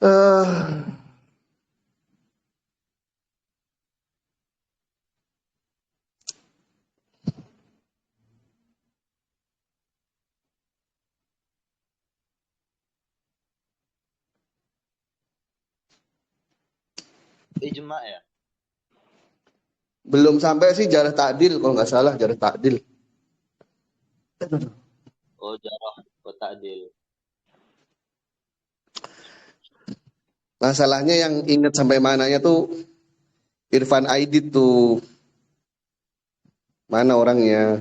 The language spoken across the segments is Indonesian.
Eh, Ijma ya? belum sampai sih jarh ta'dil kalau nggak salah jarh ta'dil. Oh, jarah wa ta'dil. Masalahnya yang ingat sampai mananya tuh Irfan Aidit tuh mana orangnya?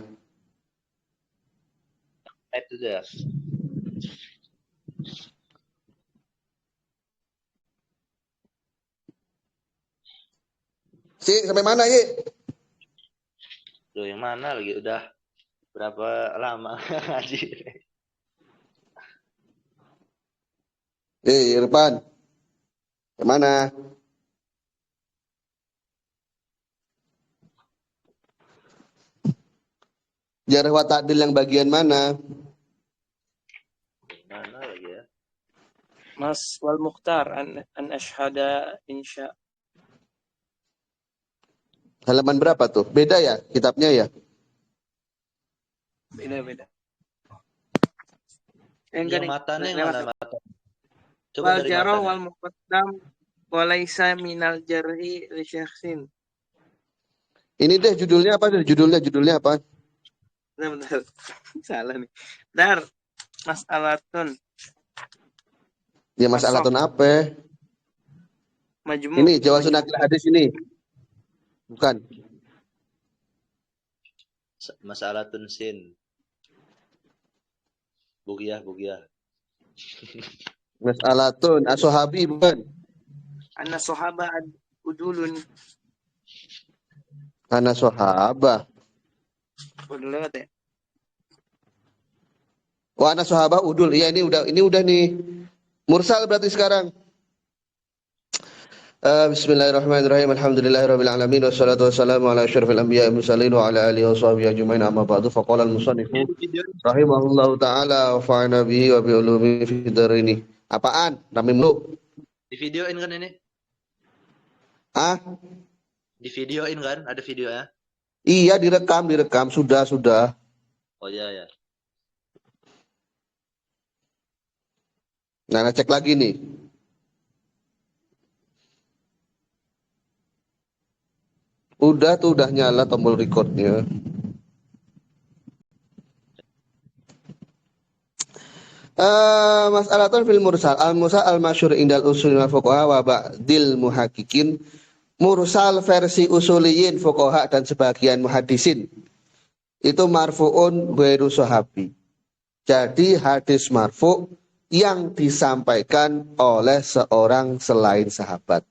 Itu dia. Si sampai mana Ki? Tuh yang mana lagi? Udah berapa lama ngaji? Irfan, kemana? Jarh wa ta'dil yang bagian mana? Mana lagi ya? Mas wal Mukhtar an ashhada insya. Halaman berapa tuh? Beda ya kitabnya ya? Beda-beda. Yang matanya yang mana mata? Coba Wal dari jarah matanya. wal muqaddam walaisa minal jarhi li syakhsin. Ini deh judulnya apa? Judulnya apa? Bentar. Salah nih. Dar mas'alatun. Ya masalatun apa? Majmu. Ini Jawasun Akil Hadis ini. Bukan. Masalatun sin. Bugiyah. Mas'alatun as-sahabi bukan. Anna sahaba udulun. Ana sahabah. Udah lewat ya? Wah, ana sahabah udul. Iya ini udah nih. Mursal berarti sekarang. Bismillahirrahmanirrahim. Alhamdulillahirabbil alamin wassalatu wassalamu ala asyrofil anbiya'i wal mursalin wa ala alihi washabihi ajmain amma ba'du faqala al-musannifu rahimahullahu taala wa fa'ana bihi wa bi ulumi fi darini. Apaan? Ramim lu. Di videoin kan ini? Ah? Di videoin kan? Ada videonya? Iya direkam sudah. Oh iya. Nah, cek lagi nih. Udah nyala tombol recordnya. Mas'alatun fil mursal al-mursal al-masyhur indal usul wal fuqaha wa ba'dil muhaqqiqin. Mursal versi usuliyin fuqaha dan sebagian muhaddisin itu marfu'un ghairu sahabi. Jadi hadis marfu' yang disampaikan oleh seorang selain sahabat.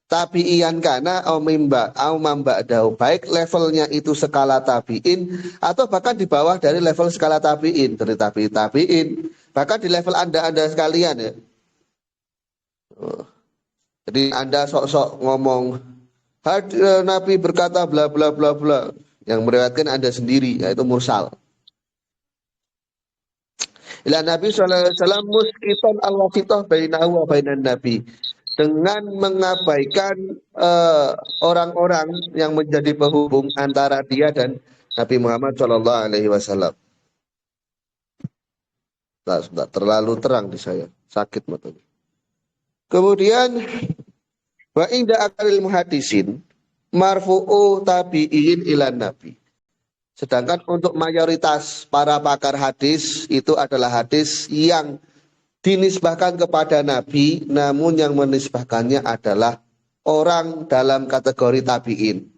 Tapi iyan kana au mamba'dahu, baik levelnya itu skala tabi'in atau bahkan di bawah dari level skala tabi'in, dari tabi'in, bahkan di level Anda sekalian ya. Jadi Anda sok-sok ngomong Nabi berkata bla bla bla bla, yang meriwayatkan Anda sendiri, yaitu mursal. Ila Nabi sallallahu alaihi wasallam muskitan al-wasithah bainahu wa bainan Nabi, dengan mengabaikan orang-orang yang menjadi penghubung antara dia dan Nabi Muhammad sallallahu alaihi wasallam. Sudah terlalu terang di saya, sakit matanya. Kemudian wa inda akalil muhadisin marfu'u tabi'in ilan Nabi. Sedangkan untuk mayoritas para pakar hadis itu adalah hadis yang dinisbahkan kepada Nabi, namun yang menisbahkannya adalah orang dalam kategori tabi'in.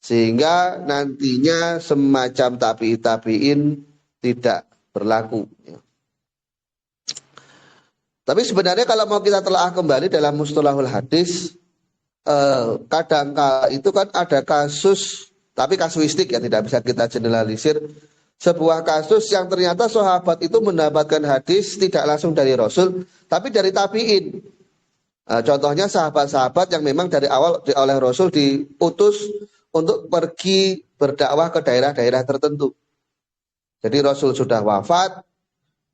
Sehingga nantinya semacam tabi'in tidak berlaku. Tapi sebenarnya kalau mau kita telah kembali dalam mustalahul hadis, kadang itu kan ada kasus, tapi kasuistik ya, tidak bisa kita generalisir. Sebuah kasus yang ternyata sahabat itu mendapatkan hadis tidak langsung dari Rasul, tapi dari tabi'in. Contohnya sahabat-sahabat yang memang dari awal oleh Rasul diutus untuk pergi berdakwah ke daerah-daerah tertentu. Jadi Rasul sudah wafat,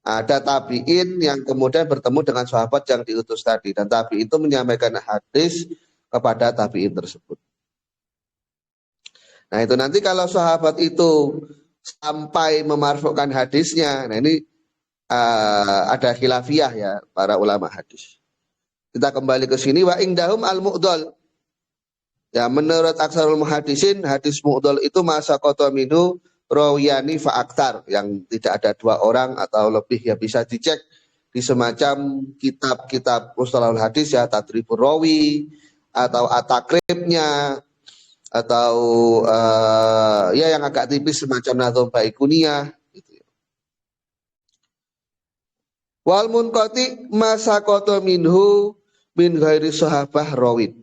Ada tabi'in yang kemudian bertemu dengan sahabat yang diutus tadi, dan tabi'in itu menyampaikan hadis kepada tabi'in tersebut. Nah itu nanti kalau sahabat itu sampai memarfu'kan hadisnya, nah ini ada khilafiyah ya para ulama hadis. Kita kembali ke sini, wa indahum al-mu'dhal. Ya menurut aksarul muhadisin, hadis mu'dhal itu masa qata minhu rawiyani fa'aktar, yang tidak ada 2 orang atau lebih, ya bisa dicek di semacam kitab-kitab mustalahul hadis ya, tadribur rawi atau atakribnya, atau ya yang agak tipis semacam Nadhum Baikuniyah gitu. Wal munqati masa qata minhu min ghairi sahabah rawin.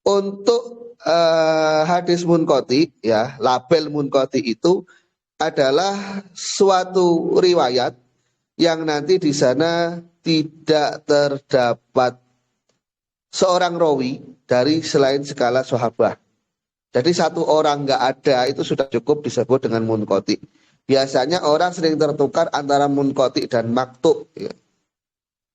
Untuk hadis munqati ya, label munqati itu adalah suatu riwayat yang nanti di sana tidak terdapat seorang rawi dari selain segala sahabat. Jadi 1 orang nggak ada itu sudah cukup disebut dengan munqati. Biasanya orang sering tertukar antara munqati dan maqtu ya.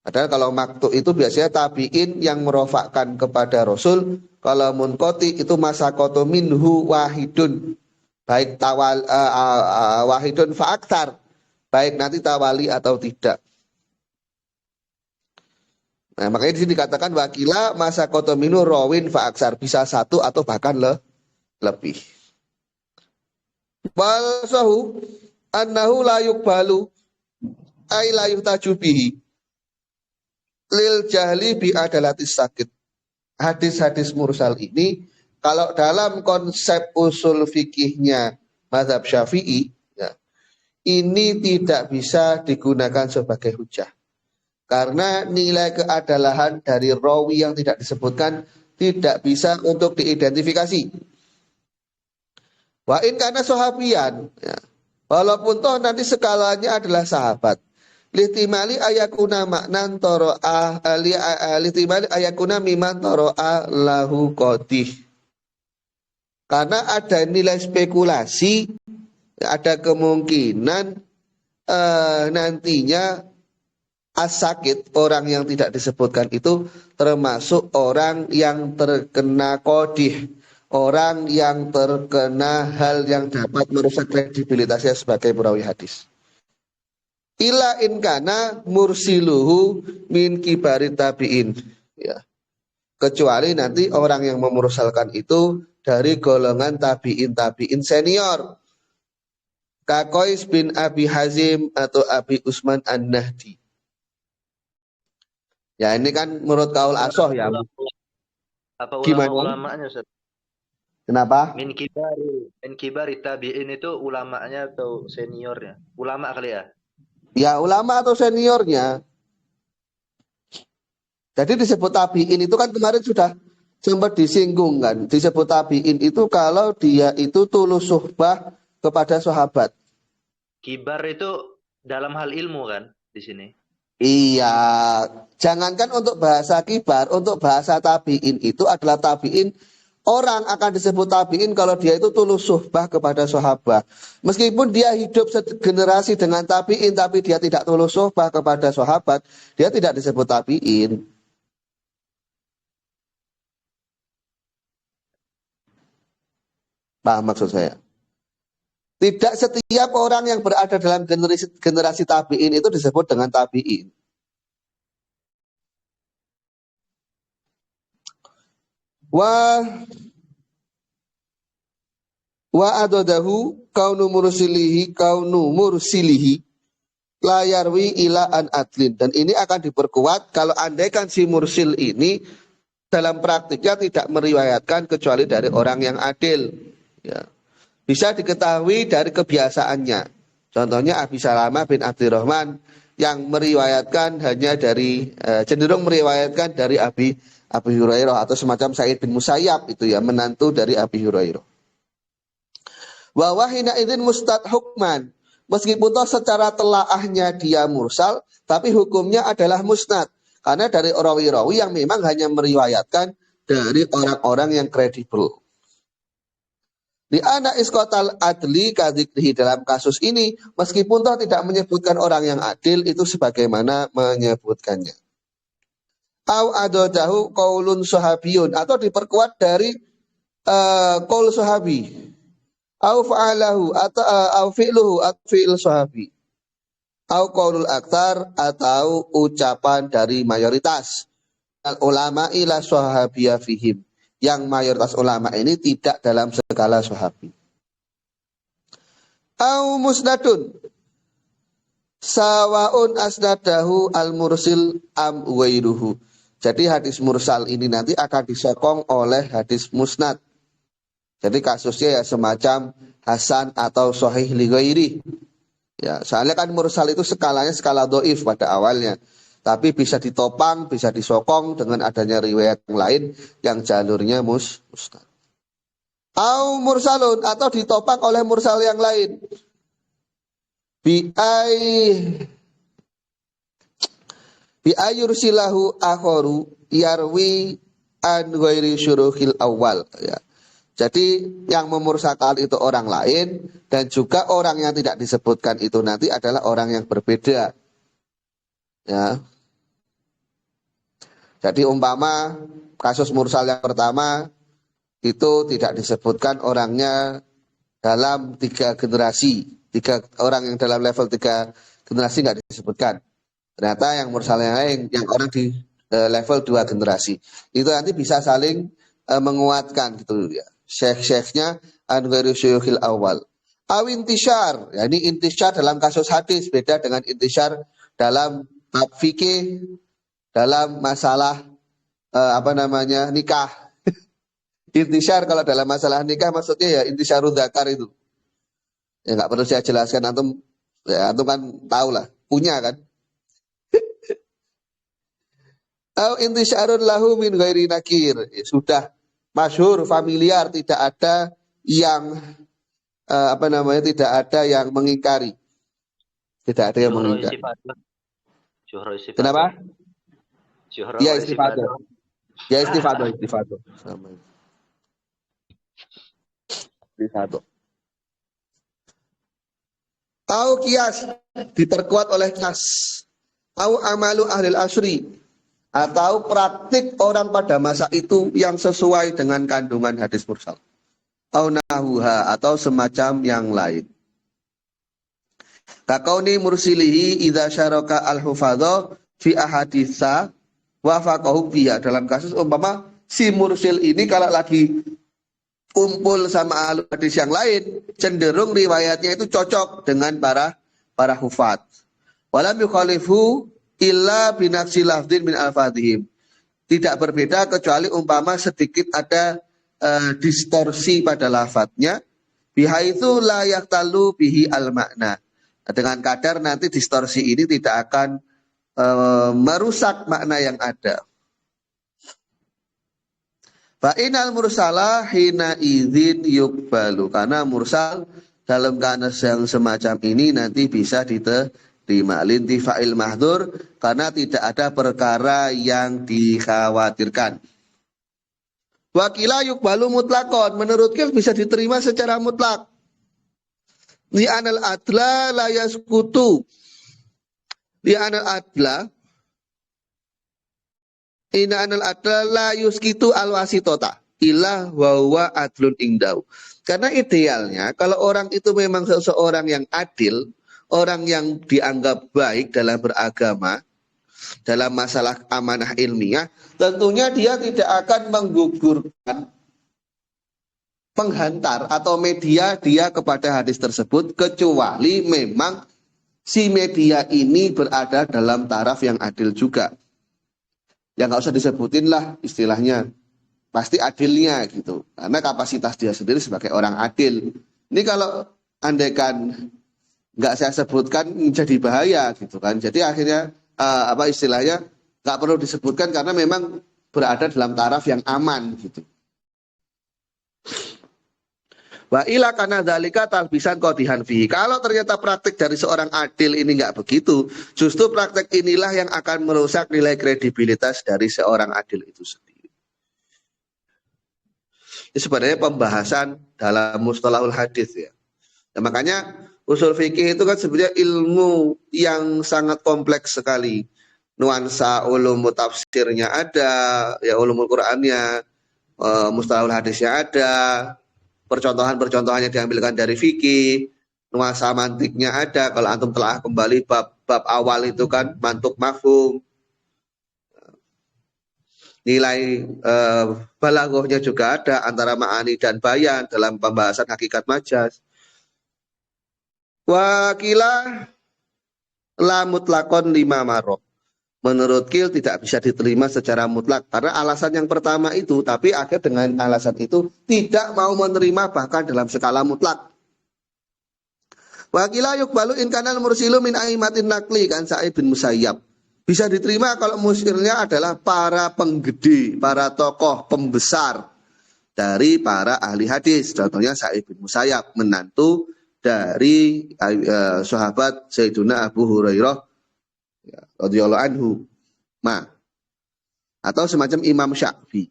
Padahal kalau maqtu itu biasanya tabi'in yang merofakkan kepada Rasul. Kalau munqati itu masaqatu minhu wahidun. Baik wahidun fa'aktar. Baik nanti tawali atau tidak. Nah, makanya di sini dikatakan wakila masaqatu minhu rawin fa'aksar. Bisa 1 atau bahkan lebih. Wal sahu annahu la yuqbalu ay la yuhtaju bihi lil jahli bi adalatis sakit. Hadis-hadis mursal ini kalau dalam konsep usul fikihnya mazhab Syafi'i ya, ini tidak bisa digunakan sebagai hujah. Karena nilai keadalan dari rawi yang tidak disebutkan tidak bisa untuk diidentifikasi. Wa in kana sahabian ya. Walaupun toh nanti skalanya adalah sahabat. Litimali ayakuna maknan toro'ah litimali ayakuna miman toro'ah lahu qadih. Karena ada nilai spekulasi, ada kemungkinan nantinya as-sakit, orang yang tidak disebutkan itu termasuk orang yang terkena qadih, orang yang terkena hal yang dapat merusak kredibilitasnya sebagai perawi hadis. Ila in kana mursiluhu min kibarit tabi'in ya. Kecuali nanti orang yang memursalkan itu dari golongan tabi'in senior. Kaqais bin Abi Hazim atau Abi Usman An-Nahdi. Ya ini kan menurut kaul asoh ya. Apa Gimana? ulama-ulamanya Ustaz? Kenapa? Min kibari tabi'in itu ulamanya atau seniornya? Ulama kali ya? Ya ulama atau seniornya. Jadi disebut tabi'in itu kan kemarin sudah sempat disinggung kan. Disebut tabi'in itu kalau dia itu tulus suhbah kepada sahabat. Kibar itu dalam hal ilmu kan di sini? Iya, jangankan untuk bahasa kibar, untuk bahasa tabi'in itu adalah tabi'in. Orang akan disebut tabi'in kalau dia itu tulus suhbah kepada sahabat. Meskipun dia hidup segenerasi dengan tabi'in, tapi dia tidak tulus suhbah kepada sahabat, dia tidak disebut tabi'in. Paham maksud saya? Tidak setiap orang yang berada dalam generasi tabi'in itu disebut dengan tabi'in. Wa adadahu kaunu mursilihi layarwi ila an adlin. Dan ini akan diperkuat kalau andaikan si mursil ini dalam praktiknya tidak meriwayatkan kecuali dari orang yang adil. Ya. Bisa diketahui dari kebiasaannya. Contohnya Abi Salamah bin Abdurrahman yang meriwayatkan hanya dari cenderung meriwayatkan dari Abi Hurairah atau semacam Sa'id bin Musayyab itu ya, menantu dari Abi Hurairah. Wa wahina idzin mustad hukman. Meskipun toh secara telaahnya dia mursal, tapi hukumnya adalah musnad. Karena dari rawi-rawi yang memang hanya meriwayatkan dari orang-orang yang kredibel. Di anak iskotal adli kadikrihi, dalam kasus ini meskipun toh tidak menyebutkan orang yang adil itu sebagaimana menyebutkannya. Au adodahu qaulun sahabiyun, atau diperkuat dari qaul sahabi. Au fa'alahu atau fi'luhu atau fi'il sahabi. Au qaulul aktar, atau ucapan dari mayoritas. Al ulama ila sahabiyya fihim, yang mayoritas ulama ini tidak dalam skala sahabi. Au musnadun sawaun asnadahu al mursil am wairuhu. Jadi hadis mursal ini nanti akan disokong oleh hadis musnad. Jadi kasusnya ya semacam hasan atau sahih li ghairi. Ya, soalnya kan mursal itu skalanya skala dhaif pada awalnya. Tapi bisa ditopang, bisa disokong dengan adanya riwayat yang lain yang jalurnya musnad. Au mursalun, atau ditopang oleh mursal yang lain. Bi'ayursilahu akhoru yarwi an ghairi syuruhil awal. Ya. Jadi yang memursalkan itu orang lain, dan juga orang yang tidak disebutkan itu nanti adalah orang yang berbeda. Ya. Jadi umpama kasus mursal yang pertama itu tidak disebutkan orangnya dalam 3 generasi. 3 orang yang dalam level 3 generasi nggak disebutkan. Ternyata yang mursal yang lain, yang orang di level 2 generasi, itu nanti bisa saling menguatkan gitu ya. Syekh-syekhnya an ghairi syuyukhil awal. Aw intishar, ya ini intishar dalam kasus hadis, beda dengan intishar dalam bab fikih, dalam masalah nikah. Intishar kalau dalam masalah nikah maksudnya ya intisyarul dzakar itu. Ya nggak perlu saya jelaskan, antum kan tahu lah, punya kan. Au intisyarun lahu min ghairi nakir. Ya, sudah masyhur, familiar, tidak ada yang tidak ada yang mengingkari. Tidak ada yang mengingkari. Kenapa? Ya istifadah. Ya istifadah. Sama. Istifadah. Tahu kias diperkuat oleh kias. Tahu amalu ahlil asri, atau praktik orang pada masa itu yang sesuai dengan kandungan hadis mursal. Au nahuha, atau semacam yang lain. Kaqauni mursilihi idza syaraka al-hufadha fi ahaditsa wa faqahu biha. Dalam kasus umpama si mursil ini kalau lagi kumpul sama ahli hadis yang lain, cenderung riwayatnya itu cocok dengan para hufad. Walam yukhalifu illa binafsi lafdin min al-fadhihim. Tidak berbeda kecuali umpama sedikit ada distorsi pada lafadznya, bihaitsu la yaqtalu bihi al-makna. Dengan kadar nanti distorsi ini tidak akan merusak makna yang ada. Fa inal mursala hina idzin yuqbalu, karena mursal dalam keadaan yang semacam ini nanti bisa diterima lintifa'il mahdzur, karena tidak ada perkara yang dikhawatirkan. Wakila yuqbalu mutlaqon, menurut Kil bisa diterima secara mutlak. Li anal adla la yaskutu. Li anal adla Inna anal adla la yuskitu al-wasitota illa wa huwa adlun indau. Karena idealnya kalau orang itu memang seseorang yang adil, orang yang dianggap baik dalam beragama, dalam masalah amanah ilmiah, tentunya dia tidak akan menggugurkan penghantar atau media dia kepada hadis tersebut, kecuali memang si media ini berada dalam taraf yang adil juga. Ya nggak usah disebutin lah istilahnya, pasti adilnya gitu, karena kapasitas dia sendiri sebagai orang adil. Ini kalau andaikan nggak saya sebutkan menjadi bahaya gitu kan. Jadi akhirnya istilahnya nggak perlu disebutkan karena memang berada dalam taraf yang aman gitu. Wa ila kana dzalika talbisan qadihan fihi. Kalau ternyata praktik dari seorang adil ini enggak begitu, justru praktik inilah yang akan merusak nilai kredibilitas dari seorang adil itu sendiri. Ini sebenarnya pembahasan dalam mustalahul hadis ya. Nah, makanya usul fikih itu kan sebenarnya ilmu yang sangat kompleks sekali. Nuansa ulum tafsirnya ada, ya ulumul Qur'annya, mustalahul hadisnya ada, percontohan-percontohannya diambilkan dari fikih, nuansa mantiknya ada. Kalau antum telah kembali bab awal itu kan mantuk mafhum, nilai balaghahnya juga ada antara ma'ani dan bayan dalam pembahasan hakikat majaz. Wakilah la mutlakon lima marok. Menurut Kil tidak bisa diterima secara mutlak karena alasan yang pertama itu, tapi akhir dengan alasan itu tidak mau menerima bahkan dalam skala mutlak. Wakilah yukbalu in kanal mursilu min aimatin nakli kan Sa'id bin Musayyab. Bisa diterima kalau mursirnya adalah para penggede, para tokoh pembesar dari para ahli hadis. Contohnya Sa'id bin Musayyab, menantu dari sahabat Sayyiduna Abu Hurairah ya, radhiyallahu anhu. Atau semacam Imam Syafi'i.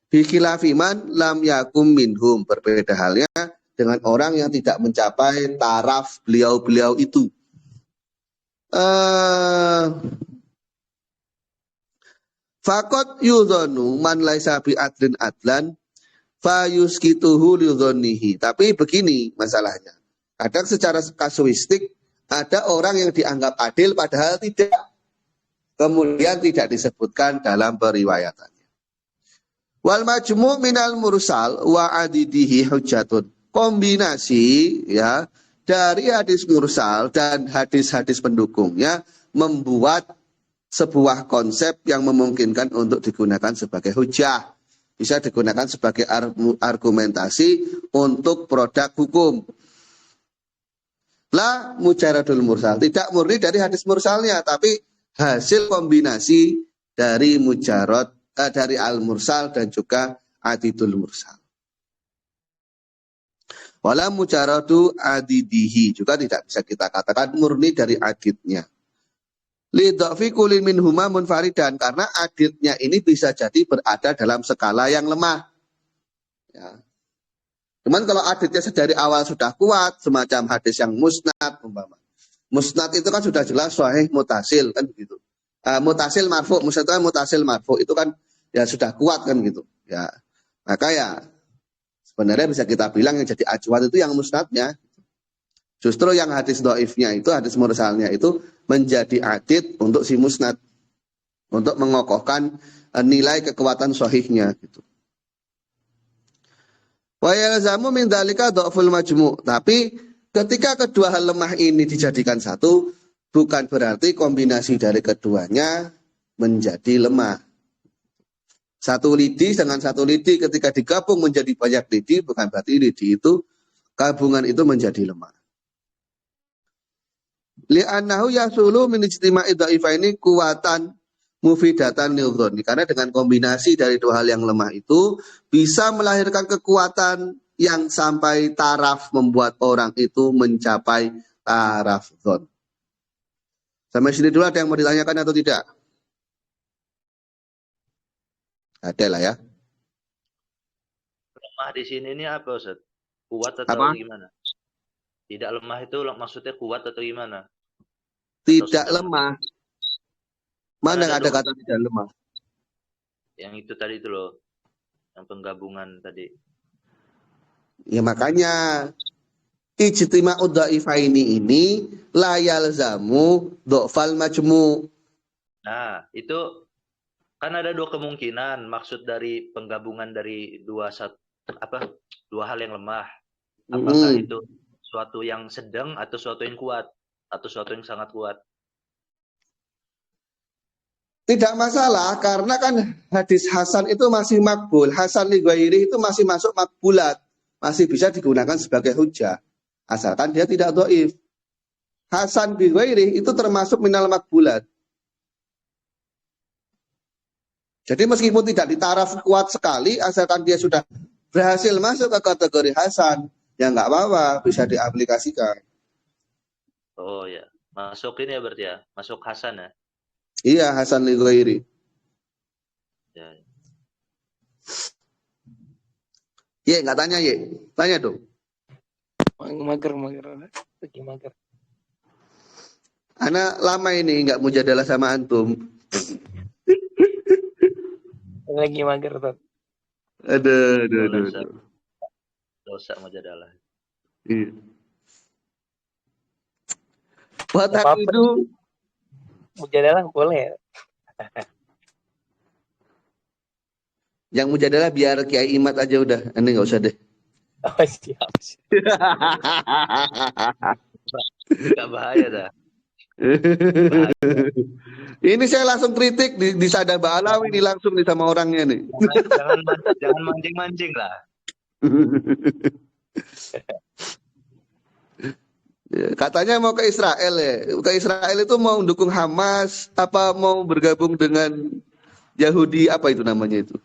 Bi khilafi man lam yakum minhum, berbeda halnya dengan orang yang tidak mencapai taraf beliau-beliau itu. Fakot yudhonu man laisa bi adlin adlan fayuskituhu lidhonnihi. Tapi begini masalahnya. Kadang secara kasuistik ada orang yang dianggap adil padahal tidak. Kemudian tidak disebutkan dalam periwayatannya. Wal majmu' minal mursal wa adidihi hujjatun. Kombinasi ya dari hadis mursal dan hadis-hadis pendukungnya membuat sebuah konsep yang memungkinkan untuk digunakan sebagai hujjah. Bisa digunakan sebagai argumentasi untuk produk hukum. La mujaradul mursal. Tidak murni dari hadis mursalnya, tapi hasil kombinasi dari mujarad, dari al-mursal dan juga adidul mursal. Wala mujaradu adidihi, juga tidak bisa kita katakan murni dari adidnya. Lidhafi kulin minhuma munfaridan, karena adidnya ini bisa jadi berada dalam skala yang lemah. Ya. Cuman kalau adidnya dari awal sudah kuat, semacam hadis yang musnad umpama. Musnad itu kan sudah jelas sahih mutasil kan begitu. Mutasil marfu, musnad itu kan mutasil marfu itu kan ya sudah kuat kan gitu. Ya. Maka ya sebenarnya bisa kita bilang yang jadi acuan itu yang musnadnya. Justru yang hadis dhaifnya itu, hadis mursalnya itu menjadi adid untuk si musnad. Untuk mengokohkan nilai kekuatan sahihnya gitu. Wa yalzamu min dzalika dha'ful majmu'. Tapi ketika kedua hal lemah ini dijadikan satu, bukan berarti kombinasi dari keduanya menjadi lemah. Satu lidi dengan satu lidi ketika digabung menjadi banyak lidi, bukan berarti lidi itu gabungan itu menjadi lemah. Li'annahu yasulu min ijtima'i dha'ifaini kuwatan mufidatan nildhoni. Karena dengan kombinasi dari dua hal yang lemah itu bisa melahirkan kekuatan yang sampai taraf membuat orang itu mencapai taraf dhon. Sampai sini dulu ada yang mau ditanyakan atau tidak? Ada lah ya. Lemah di sini ini apa Ustaz? Kuat atau Apa? gimana? Tidak lemah itu maksudnya kuat atau gimana? Tidak lemah. Mana Kan ada kata tidak lemah? Yang itu tadi itu loh. Yang penggabungan tadi. Ya makanya ijtima'ud dha'ifaini ini la yalzamu dha'fal majmu'. Nah, itu kan ada dua kemungkinan maksud dari penggabungan dari dua hal yang lemah. Apakah itu suatu yang sedang atau suatu yang kuat atau suatu yang sangat kuat? Tidak masalah karena kan hadis Hasan itu masih makbul. Hasan li ghairi itu masih masuk makbulat. Masih bisa digunakan sebagai hujjah. Asalkan dia tidak dhaif. Hasan bi ghairi itu termasuk minal makbulat. Jadi meskipun tidak ditaraf kuat sekali, asalkan dia sudah berhasil masuk ke kategori Hasan, ya nggak apa-apa, bisa diaplikasikan. Oh ya, masuk ini ya berarti ya, masuk Hasan ya? Iya, Hasan li ghairi. Ya. Ye, nggak tanya ye. Tanya dong. Mager. Lagi mager. Ana lama ini nggak mujadalah sama antum. Lagi mager tuh. Aduh. Dosa mujadalah. Iya. Apa-apa. Watak itu Mujadalah boleh ya. yang mujadalah biar Kiai Imat aja udah. Ini nggak usah deh. Oh, siap. Gak bahaya dah. Ini saya langsung kritik di Sada Ba'alawi ini langsung nih sama orangnya nih. Jangan mancing-mancing lah. Katanya mau ke Israel ya. Ke Israel itu mau mendukung Hamas apa mau bergabung dengan Yahudi apa itu namanya itu?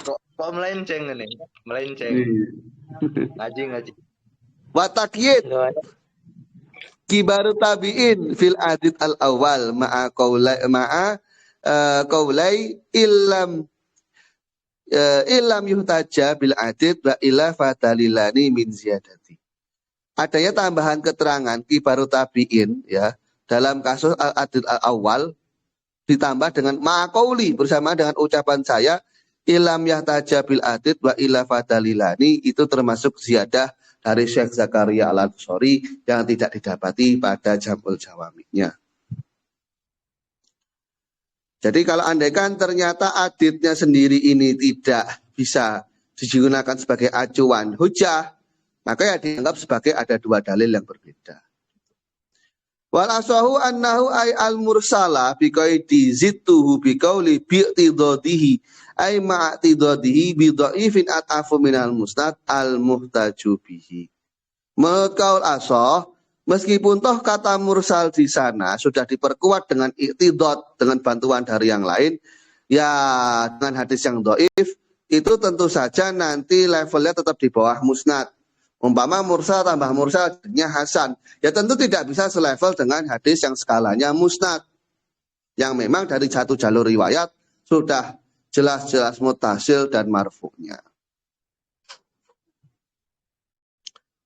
Kok melenceng ini? Melenceng. Ngaji. Watakiyat kibaru tabi'in fil adid al awal ma'a qaulai illam yuhtaja bil adid wa illa fatalilani min ziyadati. Adanya tambahan keterangan kibaru tabi'in ya dalam kasus al adid al awal ditambah dengan ma'aqauli bersama dengan ucapan saya ilam yahtaja bil adid wa illa fadalilani itu termasuk ziyadah dari Syekh Zakaria Al-Ansori yang tidak didapati pada Jamul Jawami'nya. Jadi kalau andaikan ternyata adidnya sendiri ini tidak bisa digunakan sebagai acuan hujah, maka ya dianggap sebagai ada dua dalil yang berbeda. Wal asahu annahu ay al mursala bi qaidi zittuhu bi qauli bi'tidadihi ay ma'tidadihi bi dhaifin atafu minal musnad al muhtaju bihi. Menurut kaul asah, meskipun toh kata mursal di sana sudah diperkuat dengan iktidad dengan bantuan dari yang lain, ya dengan hadis yang dhaif itu tentu saja nanti levelnya tetap di bawah musnad. Umpama mursal tambah mursal jadinya hasan. Ya tentu tidak bisa selevel dengan hadis yang skalanya musnad. Yang memang dari satu jalur riwayat sudah jelas-jelas muttasil dan marfu'nya.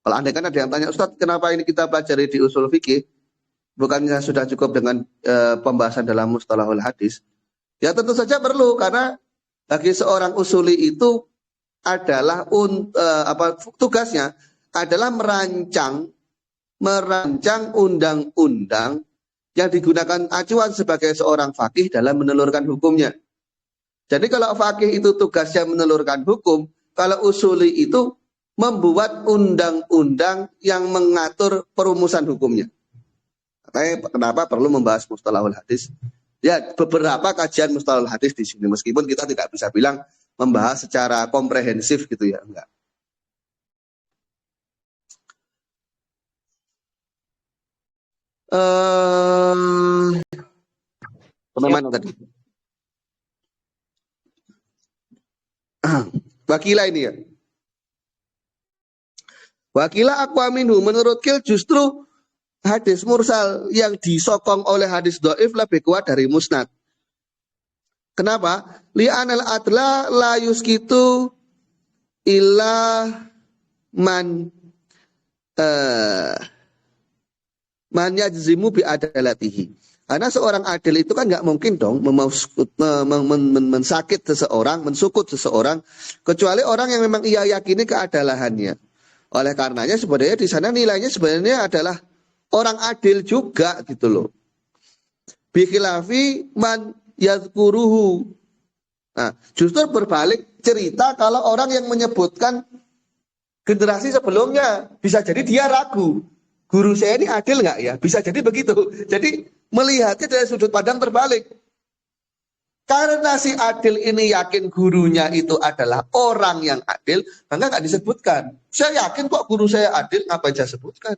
Kalau andai kan ada yang tanya, Ustadz kenapa ini kita pelajari di usul fikih? Bukannya sudah cukup dengan pembahasan dalam mustalahul hadis? Ya tentu saja perlu karena bagi seorang usuli itu adalah tugasnya adalah merancang undang-undang yang digunakan acuan sebagai seorang faqih dalam menelurkan hukumnya. Jadi kalau faqih itu tugasnya menelurkan hukum, kalau usuli itu membuat undang-undang yang mengatur perumusan hukumnya. Makanya kenapa perlu membahas mustalahul hadis? Ya beberapa kajian mustalahul hadis di sini meskipun kita tidak bisa bilang membahas secara komprehensif gitu ya, enggak. Mana tadi? Wakilah ini ya. Wakilah aqwa minhu menurut Kil justru hadis mursal yang disokong oleh hadis dhaif lebih kuat dari musnad. Kenapa? Li'anal adla la yuskitu illa man yajzimu bi adalatihi. Karena seorang adil itu kan nggak mungkin dong mensakit seseorang, mensukut seseorang, kecuali orang yang memang ia yakini keadalahannya. Oleh karenanya sebenarnya di sana nilainya sebenarnya adalah orang adil juga gitu loh. Bi khilafi man yazkuruhu. Nah, justru berbalik cerita kalau orang yang menyebutkan generasi sebelumnya bisa jadi dia ragu. Guru saya ini adil nggak ya? Bisa jadi begitu. Jadi melihatnya dari sudut pandang terbalik. Karena si adil ini yakin gurunya itu adalah orang yang adil, maka nggak disebutkan. Saya yakin kok guru saya adil, ngapain saya sebutkan?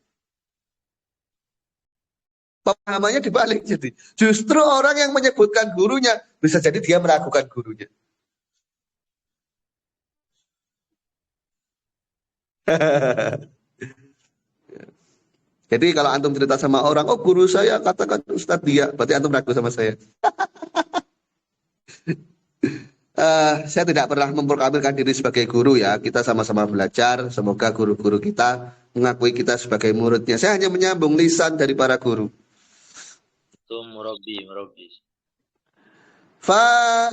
Pemahamannya dibalik jadi. Justru orang yang menyebutkan gurunya bisa jadi dia meragukan gurunya. Jadi kalau antum cerita sama orang, oh guru saya katakan Ustadz dia, berarti antum ragu sama saya. Saya tidak pernah memproklamirkan diri sebagai guru ya. Kita sama-sama belajar. Semoga guru-guru kita mengakui kita sebagai muridnya. Saya hanya menyambung lisan dari para guru. Itu murabi. Fa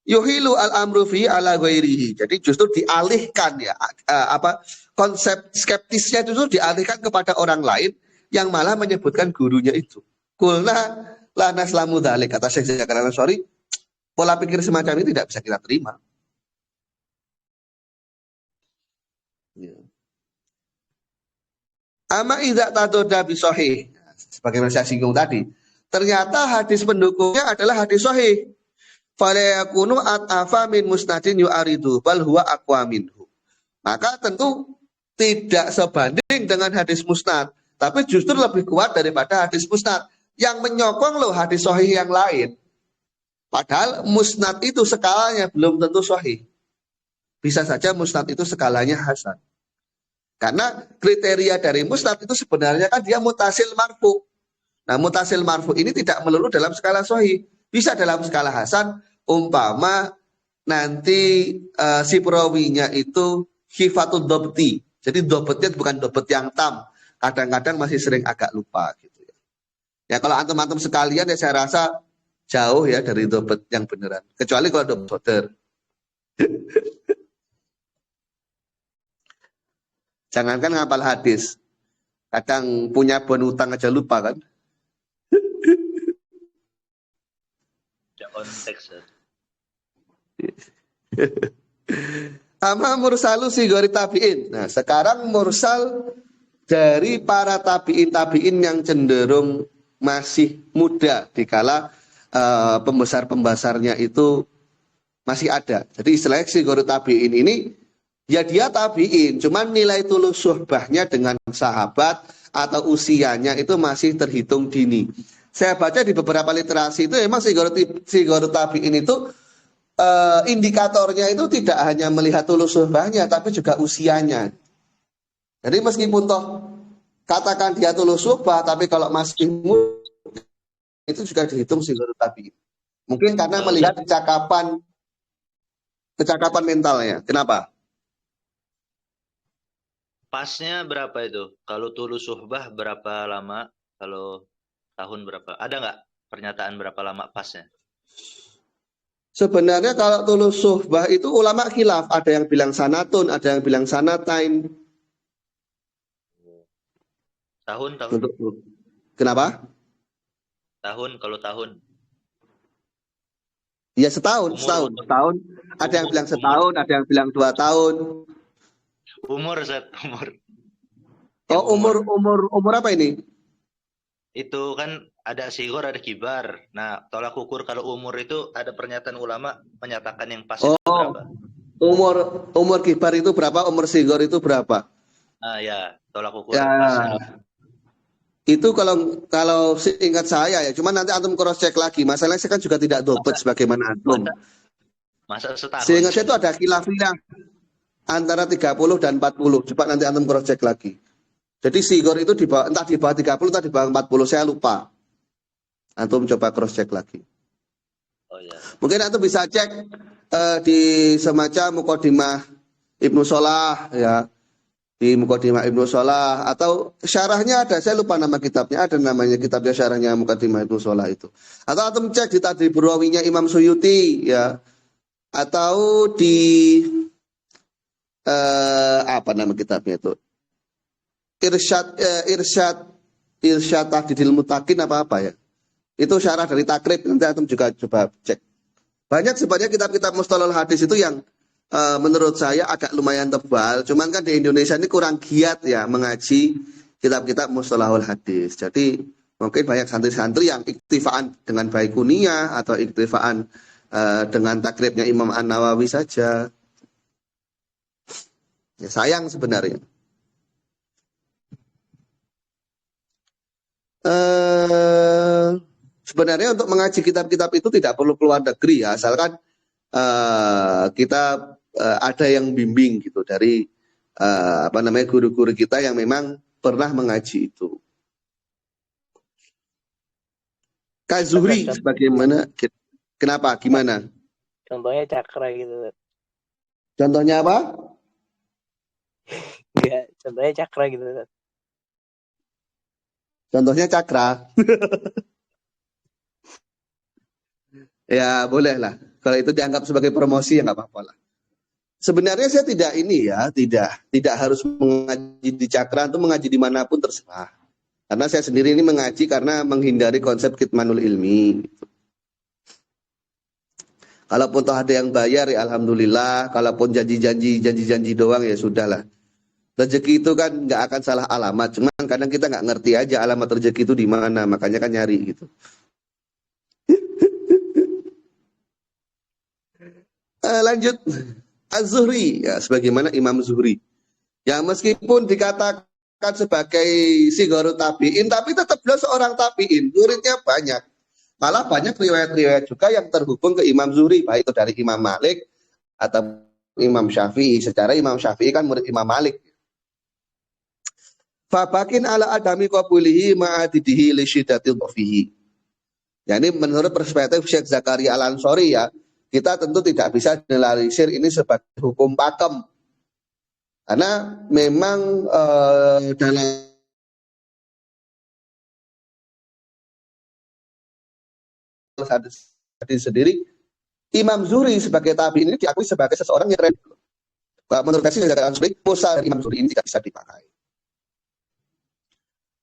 yuhilu al-amru fi ala ghairihi. Jadi justru dialihkan ya, konsep skeptisnya justru dialihkan kepada orang lain yang malah menyebutkan gurunya itu. Kulna la naslamu dzalik, kata Syekh Zakaria Al-Ansari, pola pikir semacam ini tidak bisa kita terima. Ya. Ama idza tadoda bi sahih. Sebagaimana saya singgung tadi, ternyata hadis pendukungnya adalah hadis sahih. Fala yakunu at'afa min musnadin yu'aridu bal huwa aqwa minhu. Maka tentu tidak sebanding dengan hadis musnad, tapi justru lebih kuat daripada hadis musnad yang menyokong loh hadis sahih yang lain. Padahal musnad itu skalanya belum tentu sahih. Bisa saja musnad itu skalanya hasan. Karena kriteria dari musnad itu sebenarnya kan dia mutasil marfu. Nah, mutasil marfu ini tidak melulu dalam skala sahih. Bisa dalam skala hasan, umpama nanti si perawinya itu khifatud dobti. Jadi dobetnya bukan dobet yang tam. Kadang-kadang masih sering agak lupa gitu ya. Ya kalau antum-antum sekalian ya saya rasa jauh ya dari dobet yang beneran. Kecuali kalau dokter. Jangankan ngapal hadis. Kadang punya bon utang aja lupa kan. On text. Ama mursalu sigori tabi'in. Nah, sekarang mursal dari para tabi'in yang cenderung masih muda dikala pembesar-pembesarnya itu masih ada. Jadi istilahnya sigori tabi'in ini ya dia tabi'in, cuman nilai tulus suhbahnya dengan sahabat atau usianya itu masih terhitung dini. Saya baca di beberapa literasi itu emang sigoro tabi'in itu indikatornya itu tidak hanya melihat tulus suhbahnya tapi juga usianya. Jadi meskipun toh katakan dia tulus suhbah tapi kalau masih muda itu juga dihitung sigoro tabi'in. Mungkin karena melihat kecakapan mentalnya. Kenapa? Pasnya berapa itu? Kalau tulus suhbah berapa lama? Kalau tahun berapa? Ada nggak pernyataan berapa lama pasnya? Sebenarnya kalau tulus suhbah itu ulama khilaf. Ada yang bilang sanatun, ada yang bilang sanatain. Tahun. Kenapa? Tahun, kalau tahun. Ya setahun. Ada yang bilang setahun, ada yang bilang 2 tahun. Umur, Zat, umur. Oh, umur apa ini? Itu kan ada sigor, ada kibar. Nah, tolak ukur kalau umur itu ada pernyataan ulama menyatakan yang pas itu berapa? Umur kibar itu berapa? Umur sigor itu berapa? Nah, ya, tolak ukur ya, pasnya. Itu kalau ingat saya ya, cuman nanti antum cross check lagi. Masalahnya saya kan juga tidak dobet sebagaimana antum. Masa setahun. Seingat saya itu ada khilafiyah antara 30 dan 40. Coba nanti antum cross check lagi. Jadi sigor itu entah di bawah 30 entah di bawah 40, saya lupa. Antum coba cross check lagi. Oh ya. Mungkin antum bisa cek di semacam Muqaddimah Ibnu Shalah ya. Di Muqaddimah Ibnu Shalah atau syarahnya ada, saya lupa nama kitabnya, ada namanya kitabnya syarahnya Muqaddimah Ibnu Shalah itu. Atau antum cek di Tadribur Rawinya Imam Suyuti ya. Atau di apa nama kitabnya itu? Irsyad Tahdidil Mutakin apa ya? Itu syarah dari Takrib, nanti antum juga coba cek. Banyak sebenarnya kitab-kitab mustalahul hadis itu yang menurut saya agak lumayan tebal, cuman kan di Indonesia ini kurang giat ya mengaji kitab-kitab mustalahul hadis. Jadi mungkin banyak santri-santri yang iktifaan dengan Baikuniyah atau iktifaan dengan takribnya Imam An-Nawawi saja. Ya, sayang sebenarnya. Sebenarnya untuk mengaji kitab-kitab itu tidak perlu keluar negeri ya, asalkan kita ada yang bimbing gitu dari guru-guru kita yang memang pernah mengaji itu. Kazuhri sebagaimana, kenapa, gimana? Contohnya cakra gitu. Contohnya apa? Enggak, contohnya cakra gitu. Contohnya cakra. Ya boleh lah. Kalau itu dianggap sebagai promosi ya nggak apa-apa lah. Sebenarnya saya tidak ini ya, tidak harus mengaji di cakra atau mengaji dimanapun terserah. Karena saya sendiri ini mengaji karena menghindari konsep kitmanul ilmi. Kalaupun toh ada yang bayar ya alhamdulillah. Kalaupun janji-janji doang ya sudahlah. Rezeki itu kan nggak akan salah alamat. Cuman kadang kita nggak ngerti aja alamat rezeki itu di mana. Makanya kan nyari gitu. Lanjut. Az-Zuhri, ya, sebagaimana Imam Zuhri. Ya meskipun dikatakan sebagai sigharu tabi'in, tapi tetap beliau seorang tabi'in. Muridnya banyak. Malah banyak riwayat-riwayat juga yang terhubung ke Imam Zuhri. Baik itu dari Imam Malik atau Imam Syafi'i. Secara Imam Syafi'i kan murid Imam Malik. Fabakin ala adami qabulihi ma'adidihi li syiddatil dhafihi. Ya ini menurut perspektif Syekh Zakaria Al-Ansori ya. Kita tentu tidak bisa generalisir ini sebagai hukum pakem. Karena memang dalam hadis sendiri, Imam Zuhri sebagai tabi'in ini diakui sebagai seseorang yang keren. Menurut versi Syekh Zakaria Al-Ansori, Musa dari Imam Zuhri ini tidak bisa dipakai.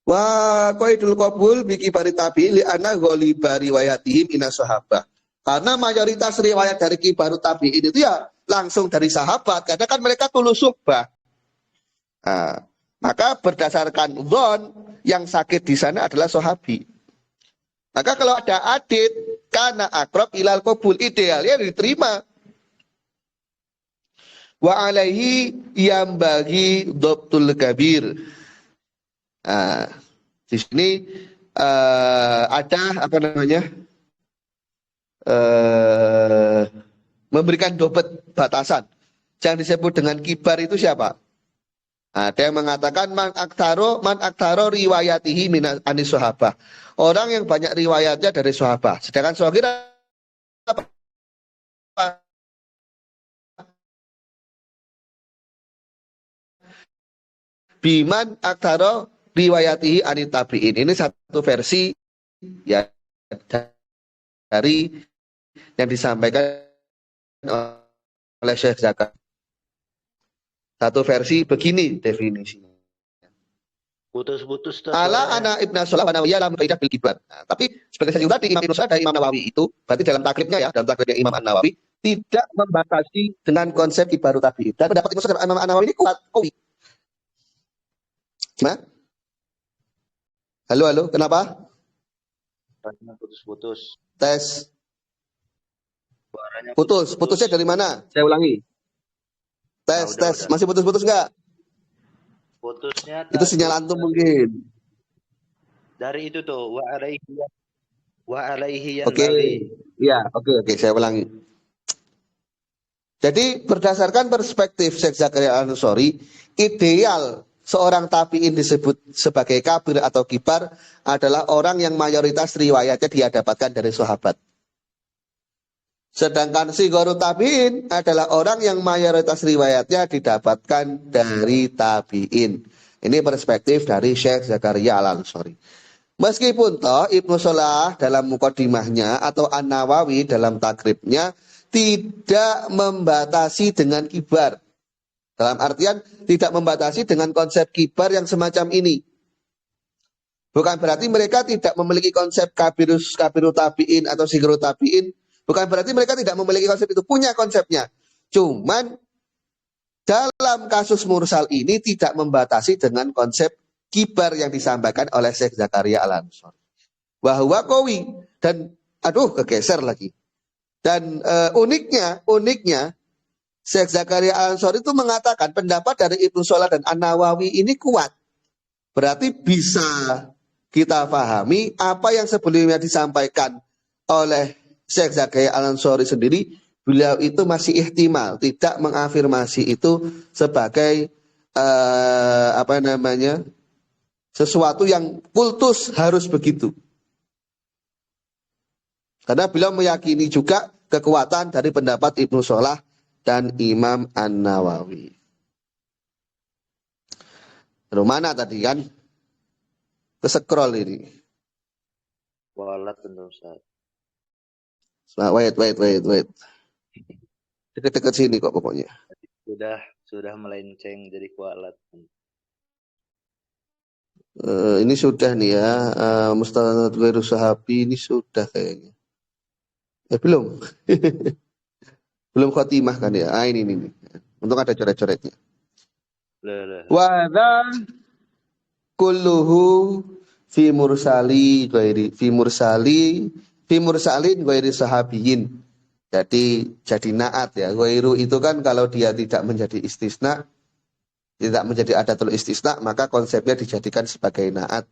Wa qaidul qabul bi kibari tabi'in li anna ghaliba riwayatihim ina sahabah. Karena mayoritas riwayat dari kibaru tabi'in itu ya langsung dari sahabat. Karena kan mereka tulus suhbah. Nah, maka berdasarkan dhon yang sakit di sana adalah sahabi. Maka kalau ada adit karena akrab ilal qabul idealnya diterima. Wa alaihi yang bagi dhabtul kabir. Nah, di sini ada apa namanya? Memberikan dobet batasan. Yang disebut dengan kibar itu siapa? Ada yang mengatakan man aktaro riwayatihi min anis sahabah. Orang yang banyak riwayatnya dari sahabat. Sedangkan sahabat apa? Biman aktaro riwayatihi anit tabi'in. Ini satu versi ya dari yang disampaikan oleh Syekh Zakaria. Satu versi begini definisinya. Putus-putus. Ala ana Ibnu Salah wa Nawawi dalam kaidah bil kiblat. Nah, tapi sebagai saya tadi Imam Ibnu Salah dan Imam Nawawi itu berarti dalam taklifnya ya, dalam taklifnya Imam An-Nawawi tidak membatasi dengan konsep kibaru tabi'in. Dan pendapat Ibnu Salah dan Imam An-Nawawi ini kuat. Nah? Halo, kenapa? Putus-putus. Tes. Putusnya dari mana? Saya ulangi. Tes. Udah. Masih putus-putus nggak? Putusnya itu sinyal antum mungkin. Dari itu tuh wa alaihi Oke. Iya, oke, saya ulangi. Jadi berdasarkan perspektif Syekh Zakaria Al-Ansori, ideal seorang tabi'in disebut sebagai kabir atau kibar adalah orang yang mayoritas riwayatnya dia dapatkan dari sahabat. Sedangkan sigharu tabi'in adalah orang yang mayoritas riwayatnya didapatkan dari tabi'in. Ini perspektif dari Syekh Zakaria Al-Ansori. Meskipun toh Ibnu Salah dalam muqaddimahnya atau An-Nawawi dalam takribnya tidak membatasi dengan kibar. Dalam artian tidak membatasi dengan konsep kibar yang semacam ini. Bukan berarti mereka tidak memiliki konsep kabiru tabi'in atau sigharu tabi'in. Bukan berarti mereka tidak memiliki konsep itu, punya konsepnya. Cuman dalam kasus mursal ini tidak membatasi dengan konsep kibar yang disampaikan oleh Syekh Zakaria Al-Ansori. Wahwa qawi dan kegeser lagi. Dan uniknya Syekh Zakaria Al-Ansori itu mengatakan pendapat dari Ibnu Salah dan An-Nawawi ini kuat. Berarti bisa kita pahami apa yang sebelumnya disampaikan oleh Syekh Zakaria Al-Ansori sendiri, beliau itu masih ihtimal, tidak mengafirmasi itu sebagai sesuatu yang kultus harus begitu. Karena beliau meyakini juga kekuatan dari pendapat Ibnu Shalah dan Imam An-Nawawi. Mana tadi kan? Ke-scroll ini. Kualat tentu Ustaz. Nah, wait. Deket-deket sini kok pokoknya. Sudah melenceng jadi kualat. Ini sudah nih ya, Mustanad Ghairu Sahabi ini sudah kayaknya. Belum. Belum khotimah kan ya. Ini. Untung ada coret-coretnya. Wa hadza kulluhu fi mursalin ghairi sahabiyin. Jadi naat ya. Ghairu itu kan kalau dia tidak menjadi istisna, tidak menjadi adatul istisna, maka konsepnya dijadikan sebagai naat.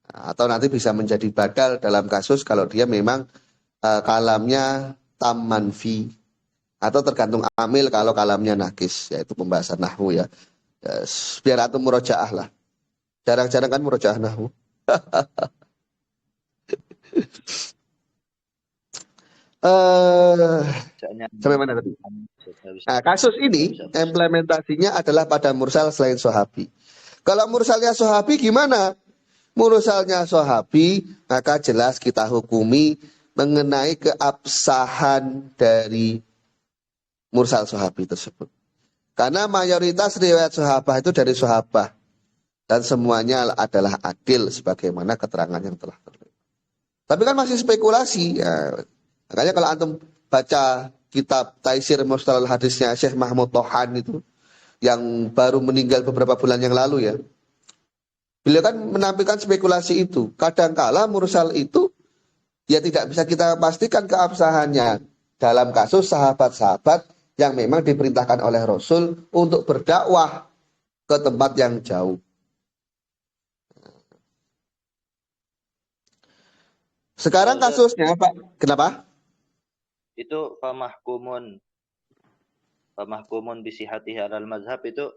Atau nanti bisa menjadi badal dalam kasus kalau dia memang kalamnya tam manfi. Atau tergantung amil kalau kalamnya nakis, yaitu pembahasan nahwu ya. Biar antum murojaah lah. Jarang-jarang kan murojaah nahwu. Sampai mana tadi? Nah, kasus ini implementasinya adalah pada mursal selain sahabi. Kalau mursalnya sahabi gimana? Mursalnya sahabi, maka jelas kita hukumi mengenai keabsahan dari mursal sahabi tersebut. Karena mayoritas riwayat sahabah itu dari sahabah. Dan semuanya adalah adil sebagaimana keterangan yang telah terlihat. Tapi kan masih spekulasi. Ya. Makanya kalau antum baca kitab Taisir Mustalahul Hadisnya Syekh Mahmud Tohan itu, yang baru meninggal beberapa bulan yang lalu ya. Beliau kan menampilkan spekulasi itu. Kadangkala mursal itu ya tidak bisa kita pastikan keabsahannya dalam kasus sahabat-sahabat yang memang diperintahkan oleh Rasul untuk berdakwah ke tempat yang jauh. Sekarang kasusnya Pak, kenapa? Itu pamahkumun bisihatihi alal mazhab itu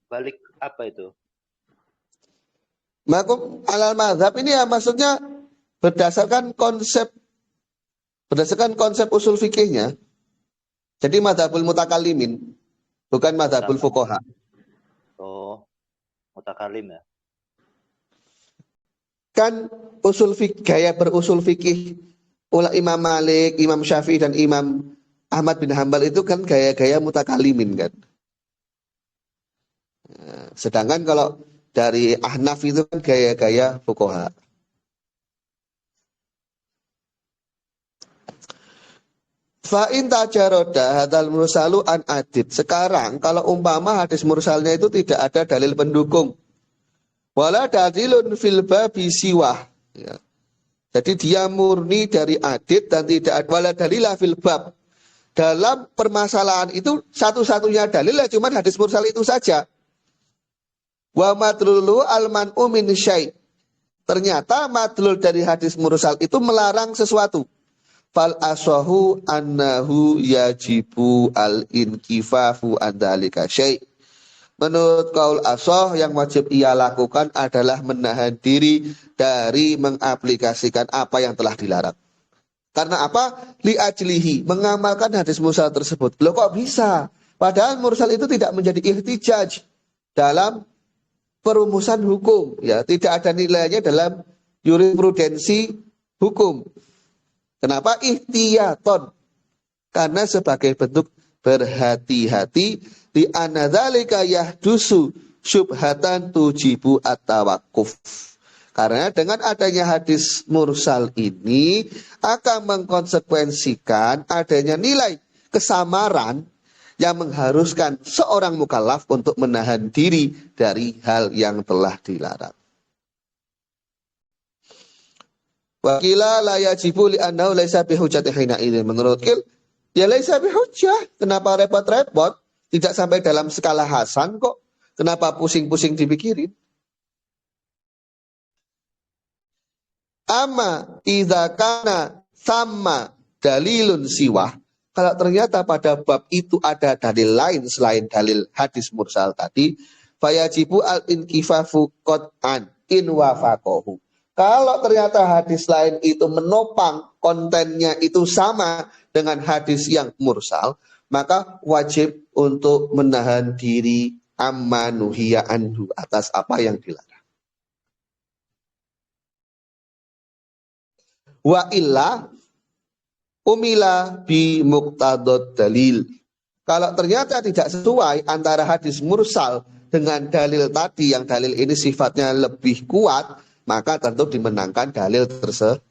balik apa itu? Mahkum alal mazhab ini ya maksudnya berdasarkan konsep usul fikihnya. Jadi madhabul mutakalimin, bukan madhabul fuqaha. Oh, mutakalim ya. Kan usul fikih, gaya berusul fikih Imam Malik, Imam Syafi'i dan Imam Ahmad bin Hambal itu kan gaya-gaya mutakalimin kan. Sedangkan kalau dari Ahnaf itu kan gaya-gaya fuqaha. Fa'in tajaroda hadal mursalu an adid. Sekarang kalau umpama hadis mursalnya itu tidak ada dalil pendukung. Wala dalilun fil babi siwah. Ya. Jadi dia murni dari adid dan tidak ada wala dalilah fil bab. Dalam permasalahan itu satu-satunya dalil ya cuma hadis mursal itu saja. Wa madlulu al-man'u min syai'. Ternyata madlul dari hadis mursal itu melarang sesuatu. Fal asahu annahu yajibu al-inkifafu an dzalika syai'. Menurut kaul asah yang wajib ia lakukan adalah menahan diri dari mengaplikasikan apa yang telah dilarang. Karena apa? Li ajlihi, mengamalkan hadis mursal tersebut. Loh kok bisa? Padahal mursal itu tidak menjadi ihtijaj dalam perumusan hukum. Ya, tidak ada nilainya dalam jurisprudensi hukum. Kenapa? Ihtiyaton. Karena sebagai bentuk berhati-hati di anadzalika yahdusu syubhatan tujibu at-tawakkuf. Karena dengan adanya hadis mursal ini akan mengkonsekuensikan adanya nilai kesamaran yang mengharuskan seorang mukallaf untuk menahan diri dari hal yang telah dilarang. Wakila la yajibu li annahu laisa bihujjati hina idzin. Menurut Kil, ya laisa bihujjah. Kenapa repot-repot? Tidak sampai dalam skala hasan kok. Kenapa pusing-pusing dipikirin? Amma idza kana sama dalilun siwah. Kalau ternyata pada bab itu ada dalil lain selain dalil hadis mursal tadi, fayajibu al-inkifafu qat'an in wafaqahu. Kalau ternyata hadis lain itu menopang kontennya itu sama dengan hadis yang mursal, maka wajib untuk menahan diri amma nuhiya anhu atas apa yang dilarang. Wa illa umila bi muqtadot dalil. Kalau ternyata tidak sesuai antara hadis mursal dengan dalil tadi, yang dalil ini sifatnya lebih kuat, maka tentu dimenangkan dalil tersebut.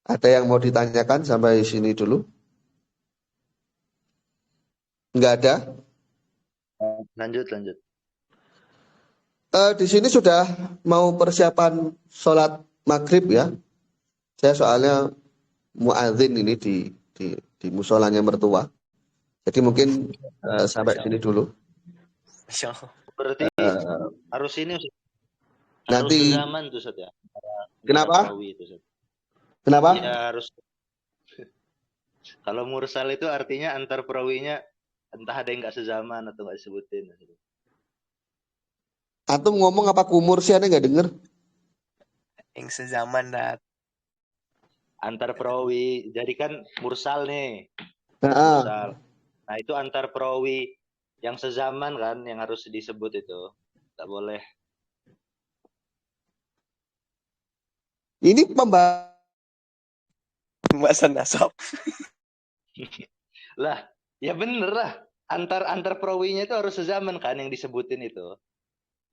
Ada yang mau ditanyakan sampai sini dulu? Enggak ada? Lanjut. Di sini sudah mau persiapan sholat maghrib ya. Saya soalnya muadzin ini di musolanya mertua. Jadi mungkin sampai sini dulu. Berarti harus ini Ustaz. Harus Nanti sezaman tuh Ustaz ya. kenapa? Perawi itu, Ustaz. Kenapa? Ya harus. Kalau mursal itu artinya antar perawinya entah ada yang nggak sezaman atau nggak disebutin. Antum ngomong apa kumur sih, Anda nggak denger? Yang sezaman dat. Antar perawi, jadi kan mursal nih. Nah, Mursal. Nah itu antar perawi yang sezaman kan yang harus disebut itu. Nggak boleh. ini Pembahasan nasab. Lah, ya bener lah. Antar perawinya itu harus sezaman kan yang disebutin itu.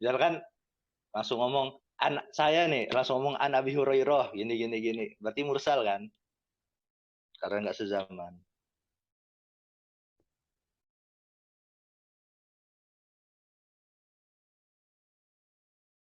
Misalkan langsung ngomong anak saya nih, langsung ngomong an Abi Hurairah gini. Berarti mursal kan? Karena nggak sezaman.